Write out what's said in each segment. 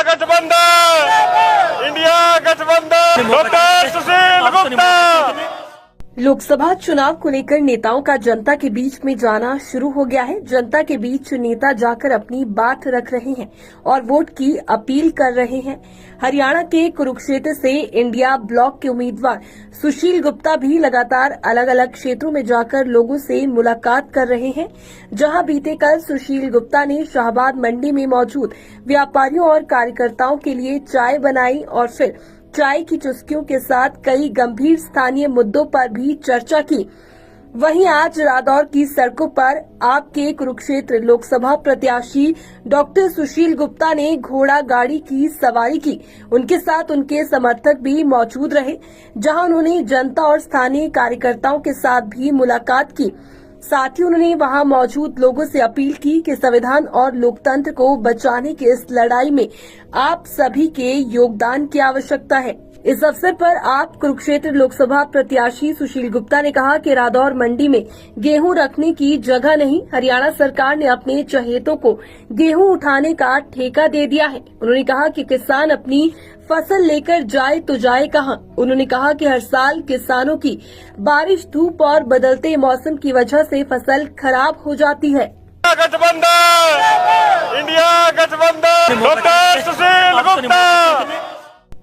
गठबंधन, इंडिया गठबंधन, डॉक्टर सुशील गुप्ता। लोकसभा चुनाव को लेकर नेताओं का जनता के बीच में जाना शुरू हो गया है। जनता के बीच नेता जाकर अपनी बात रख रहे हैं और वोट की अपील कर रहे हैं। हरियाणा के कुरुक्षेत्र से इंडिया ब्लॉक के उम्मीदवार सुशील गुप्ता भी लगातार अलग अलग क्षेत्रों में जाकर लोगों से मुलाकात कर रहे हैं। जहां बीते कल सुशील गुप्ता ने शाहबाद मंडी में मौजूद व्यापारियों और कार्यकर्ताओं के लिए चाय बनाई और फिर चाय की चुस्कियों के साथ कई गंभीर स्थानीय मुद्दों पर भी चर्चा की। वहीं आज रादौर की सड़कों पर आपके कुरुक्षेत्र लोकसभा प्रत्याशी डॉक्टर सुशील गुप्ता ने घोड़ा गाड़ी की सवारी की। उनके साथ उनके समर्थक भी मौजूद रहे, जहां उन्होंने जनता और स्थानीय कार्यकर्ताओं के साथ भी मुलाकात की। साथ ही उन्होंने वहां मौजूद लोगों से अपील की कि संविधान और लोकतंत्र को बचाने की इस लड़ाई में आप सभी के योगदान की आवश्यकता है। इस अवसर पर आप कुरुक्षेत्र लोकसभा प्रत्याशी सुशील गुप्ता ने कहा कि रादौर मंडी में गेहूं रखने की जगह नहीं। हरियाणा सरकार ने अपने चहेतों को गेहूं उठाने का ठेका दे दिया है। उन्होंने कहा कि किसान अपनी फसल लेकर जाए तो जाए कहां। उन्होंने कहा कि हर साल किसानों की बारिश, धूप और बदलते मौसम की वजह से फसल खराब हो जाती है। गठबंधन, इंडिया गठबंधन, डॉक्टर सुशील गुप्ता।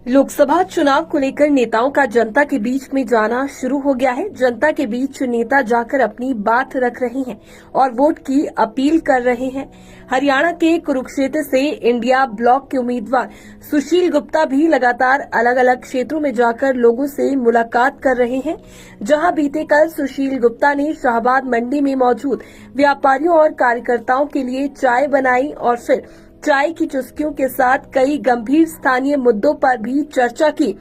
लोकसभा चुनाव को लेकर नेताओं का जनता के बीच में जाना शुरू हो गया है। जनता के बीच नेता जाकर अपनी बात रख रहे हैं और वोट की अपील कर रहे हैं। हरियाणा के कुरुक्षेत्र से इंडिया ब्लॉक के उम्मीदवार सुशील गुप्ता भी लगातार अलग अलग क्षेत्रों में जाकर लोगों से मुलाकात कर रहे हैं। जहां बीते कल सुशील गुप्ता ने शाहबाद मंडी में मौजूद व्यापारियों और कार्यकर्ताओं के लिए चाय बनाई और फिर चाय की चुस्कियों के साथ कई गंभीर स्थानीय मुद्दों पर भी चर्चा की।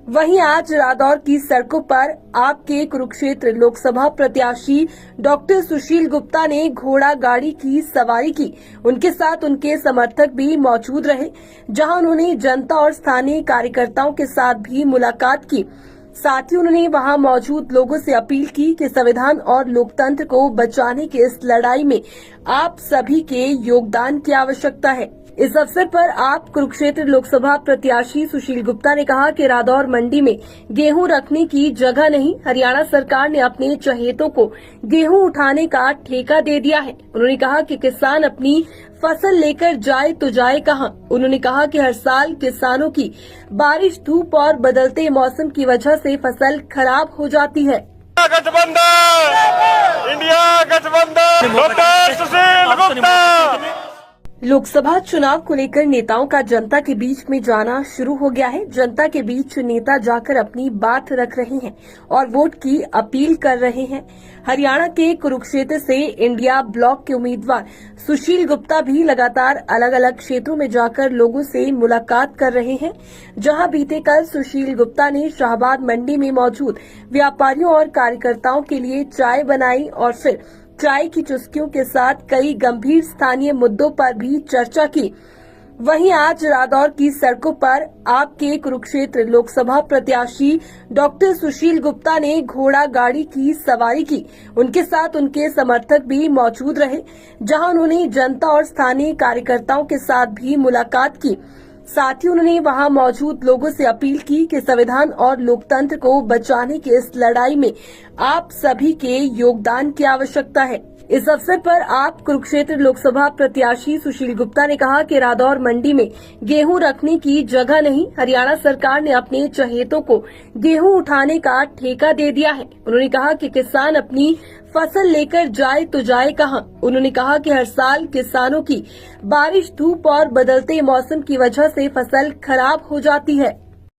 वहीं आज रादौर की सड़कों पर आपके कुरुक्षेत्र लोकसभा प्रत्याशी डॉक्टर सुशील गुप्ता ने घोड़ा गाड़ी की सवारी की। उनके साथ उनके समर्थक भी मौजूद रहे, जहां उन्होंने जनता और स्थानीय कार्यकर्ताओं के साथ भी मुलाकात की। साथ ही उन्होंने वहां मौजूद लोगों से अपील की कि संविधान और लोकतंत्र को बचाने की इस लड़ाई में आप सभी के योगदान की आवश्यकता है। इस अवसर पर आप कुरुक्षेत्र लोकसभा प्रत्याशी सुशील गुप्ता ने कहा कि रादौर मंडी में गेहूं रखने की जगह नहीं। हरियाणा सरकार ने अपने चहेतों को गेहूं उठाने का ठेका दे दिया है। उन्होंने कहा कि किसान अपनी फसल लेकर जाए तो जाए कहां। उन्होंने कहा कि हर साल किसानों की बारिश, धूप और बदलते मौसम की वजह से फसल खराब हो जाती है। गठबंधन, इंडिया गठबंधन, डॉक्टर सुशील गुप्ता। लोकसभा चुनाव को लेकर नेताओं का जनता के बीच में जाना शुरू हो गया है। जनता के बीच नेता जाकर अपनी बात रख रहे हैं और वोट की अपील कर रहे हैं। हरियाणा के कुरुक्षेत्र से इंडिया ब्लॉक के उम्मीदवार सुशील गुप्ता भी लगातार अलग अलग क्षेत्रों में जाकर लोगों से मुलाकात कर रहे हैं। जहां बीते कल सुशील गुप्ता ने शाहबाद मंडी में मौजूद व्यापारियों और कार्यकर्ताओं के लिए चाय बनाई और फिर चाय की चुस्कियों के साथ कई गंभीर स्थानीय मुद्दों पर भी चर्चा की। वहीं आज रादौर की सड़कों पर आपके कुरुक्षेत्र लोकसभा प्रत्याशी डॉक्टर सुशील गुप्ता ने घोड़ा गाड़ी की सवारी की। उनके साथ उनके समर्थक भी मौजूद रहे, जहां उन्होंने जनता और स्थानीय कार्यकर्ताओं के साथ भी मुलाकात की। साथ ही उन्होंने वहां मौजूद लोगों से अपील की कि संविधान और लोकतंत्र को बचाने की इस लड़ाई में आप सभी के योगदान की आवश्यकता है। इस अवसर पर आप कुरुक्षेत्र लोकसभा प्रत्याशी सुशील गुप्ता ने कहा कि रादौर मंडी में गेहूं रखने की जगह नहीं। हरियाणा सरकार ने अपने चहेतों को गेहूं उठाने का ठेका दे दिया है। उन्होंने कहा कि किसान अपनी फसल लेकर जाए तो जाए कहां। उन्होंने कहा कि हर साल किसानों की बारिश, धूप और बदलते मौसम की वजह से फसल खराब हो जाती है।